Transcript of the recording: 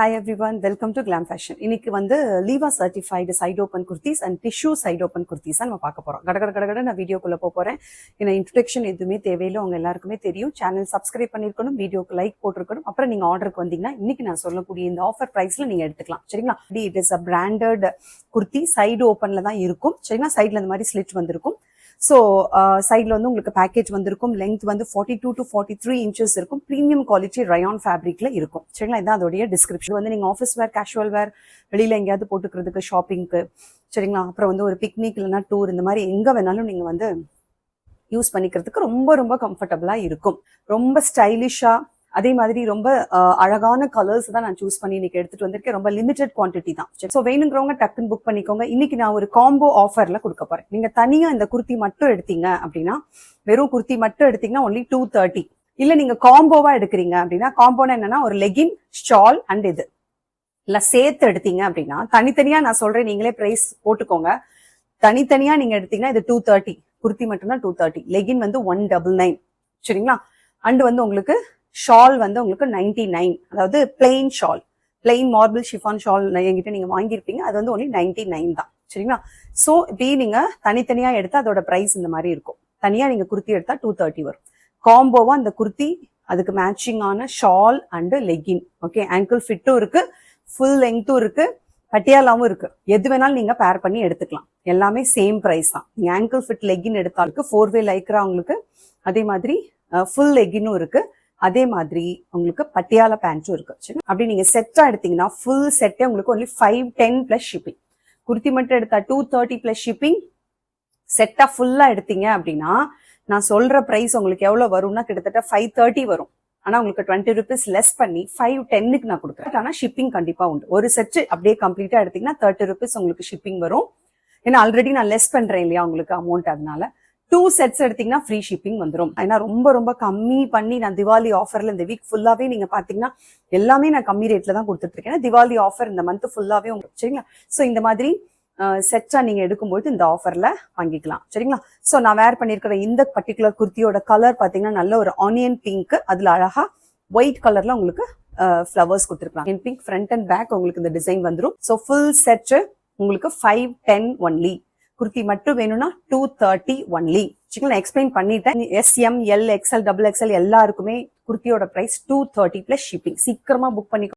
Hi everyone, welcome to Glam Fashion. இன்னைக்கு வந்து லீவா certified side open kurtis and tissue side open kurtis நம்ம பார்க்க போறோம். கடகட நான் வீடியோக்குள்ள போறேன். ஏன்னா இன்ட்ரோடக்ஷன் எதுவுமே தேவையில்லை, உங்க எல்லாருக்குமே தெரியும். சேனல் சப்ஸ்கிரைப் பண்ணிருக்கணும், வீடியோக்கு லைக் போட்டிருக்கணும். அப்புறம் நீங்க ஆர்டருக்கு வந்தீங்கன்னா இன்னைக்கு நான் சொல்லக்கூடிய இந்த ஆஃபர் பிரைஸ்ல நீங்க எடுத்துக்கலாம். சரிங்களா? It is a branded kurti, side ஓப்பன்ல தான் இருக்கும். சரிங்களா? சைட்ல இந்த மாதிரி ஸ்லிட் வந்திருக்கும். ஸோ சைட்ல வந்து உங்களுக்கு பேக்கேஜ் வந்திருக்கும். லென்த் வந்து 42 to 43 இன்ச்சஸ் இருக்கும். ப்ரீமியம் குவாலிட்டி ரயான் ஃபேப்ரிக்ல இருக்கும். சரிங்களா? இதான் அதோடைய டிஸ்கிரிப்ஷன். வந்து நீங்க ஆஃபீஸ் வேர், கேஷுவல் வேர், வெளியில எங்கேயாவது போட்டுக்கிறதுக்கு, ஷாப்பிங்க்கு, சரிங்களா? அப்புறம் வந்து ஒரு பிக்னிக் இல்லைன்னா டூர், இந்த மாதிரி எங்க வேணாலும் நீங்க வந்து யூஸ் பண்ணிக்கிறதுக்கு ரொம்ப ரொம்ப கம்ஃபர்டபுளா இருக்கும். ரொம்ப ஸ்டைலிஷா, அதே மாதிரி ரொம்ப அழகான கலர்ஸ் தான் நான் சூஸ் பண்ணி இன்னைக்கு எடுத்துட்டு வந்திருக்கேன். ரொம்ப லிமிடெட் குவான்டிட்டி தான். ஸோ வேணுங்கிறவங்க டக்குன்னு புக் பண்ணிக்கோங்க. இன்னைக்கு நான் ஒரு காம்போ ஆஃபர்ல கொடுக்க போறேன். நீங்க தனியா இந்த குர்த்தி மட்டும் எடுத்தீங்க அப்படின்னா, வெறும் குர்த்தி மட்டும் எடுத்தீங்கன்னா ஒன்லி 230. இல்ல நீங்க காம்போவா எடுக்கிறீங்க அப்படின்னா, காம்போனா என்னன்னா ஒரு லெகின், ஷால் அண்ட் இது இல்ல சேர்த்து எடுத்தீங்க அப்படின்னா, தனித்தனியா நான் சொல்றேன், நீங்களே பிரைஸ் போட்டுக்கோங்க. தனித்தனியா நீங்க எடுத்தீங்கன்னா இது 230. குர்த்தி மட்டும்தான் 230. லெகின் வந்து 199. சரிங்களா? அண்ட் வந்து உங்களுக்கு ஷால் வந்து உங்களுக்கு 99. அதாவது plain shawl, plain marble chiffon shawl என்கிட்ட நீங்க வாங்கியிருப்பீங்க. அது வந்து ஒன்லி 99 தான். சரிங்களா? ஸோ இப்படி நீங்க தனித்தனியா எடுத்தா அதோட பிரைஸ் இந்த மாதிரி இருக்கும். தனியா நீங்க குர்த்தி எடுத்தா 230 வரும். காம்போவா அந்த குர்த்தி, அதுக்கு மேட்சிங்கான shawl and legging. Okay, ankle ஃபிட்டும் இருக்கு, ஃபுல் லெங்க்த்தும் இருக்கு, பட்டியாலாவும் இருக்கு. எது வேணாலும் நீங்க பேர் பண்ணி எடுத்துக்கலாம். எல்லாமே சேம் பிரைஸ் தான். நீங்க ஆங்கிள் ஃபிட் லெகின் எடுத்தாலுக்கு 4-way லைக்ரா உங்களுக்கு, அதே மாதிரி ஃபுல் லெகினும் இருக்கு, அதே மாதிரி உங்களுக்கு பட்டியாலா பேண்ட்டும் இருக்கு. சரி, அப்படி நீங்க செட்டா எடுத்தீங்கன்னா ஃபுல் செட்டே உங்களுக்கு ஒன்லி 510 பிளஸ் ஷிப்பிங். குர்த்தி மட்டும் எடுத்தா 230 பிளஸ் ஷிப்பிங். செட்டா ஃபுல்லா எடுத்தீங்க அப்படின்னா நான் சொல்ற பிரைஸ் உங்களுக்கு எவ்வளவு வரும்னா கிட்டத்தட்ட 530 வரும். ஆனா உங்களுக்கு 20 rupees லெஸ் பண்ணி 510க்கு நான் கொடுக்குறேன். ஆனா ஷிப்பிங் கண்டிப்பா உண்டு. ஒரு செட் அப்படியே கம்ப்ளீட்டா எடுத்தீங்கன்னா 30 rupees உங்களுக்கு ஷிப்பிங் வரும். ஏன்னா ஆல்ரெடி நான் லெஸ் பண்றேன் இல்லையா உங்களுக்கு அமௌண்ட், அதனால 2 செட்ஸ் எடுத்தீங்கன்னா ஃப்ரீ ஷிப்பிங் வந்துடும். ஏன்னா ரொம்ப ரொம்ப கம்மி பண்ணி நான் திவாலி ஆஃபர்ல இந்த வீக் ஃபுல்லாவே நீங்க பாத்தீங்கன்னா எல்லாமே நான் கம்மி ரேட்ல தான் கொடுத்துட்டு இருக்கேன். திவாலி ஆஃபர் இந்த மந்த் ஃபுல்லாவே உங்களுக்கு. சரிங்களா? ஸோ இந்த மாதிரி செட்டா நீங்க எடுக்கும்போது இந்த ஆஃபர்ல வாங்கிக்கலாம். சரிங்களா? ஸோ நான் வேர் பண்ணிருக்கிற இந்த பர்டிகுலர் குர்த்தியோட கலர் பாத்தீங்கன்னா நல்ல ஒரு ஆனியன் பிங்க், அதுல அழகா ஒயிட் கலர்ல உங்களுக்கு ஃபிளவர்ஸ் கொடுத்துருக்காங்க. பிங்க் ஃப்ரண்ட் அண்ட் பேக் உங்களுக்கு இந்த டிசைன் வந்துடும். ஸோ ஃபுல் செட் உங்களுக்கு 510 ஒன்லி. குர்த்தி மட்டும் வேணும்னா 230 ஒன்லி. சரிங்களா? நான் எக்ஸ்பிளைன் பண்ணிட்டேன். SM, L, XL, XXL எல்லாருக்குமே குர்த்தியோட பிரைஸ் 230 பிளஸ் ஷிப்பிங். சீக்கிரமா புக் பண்ணி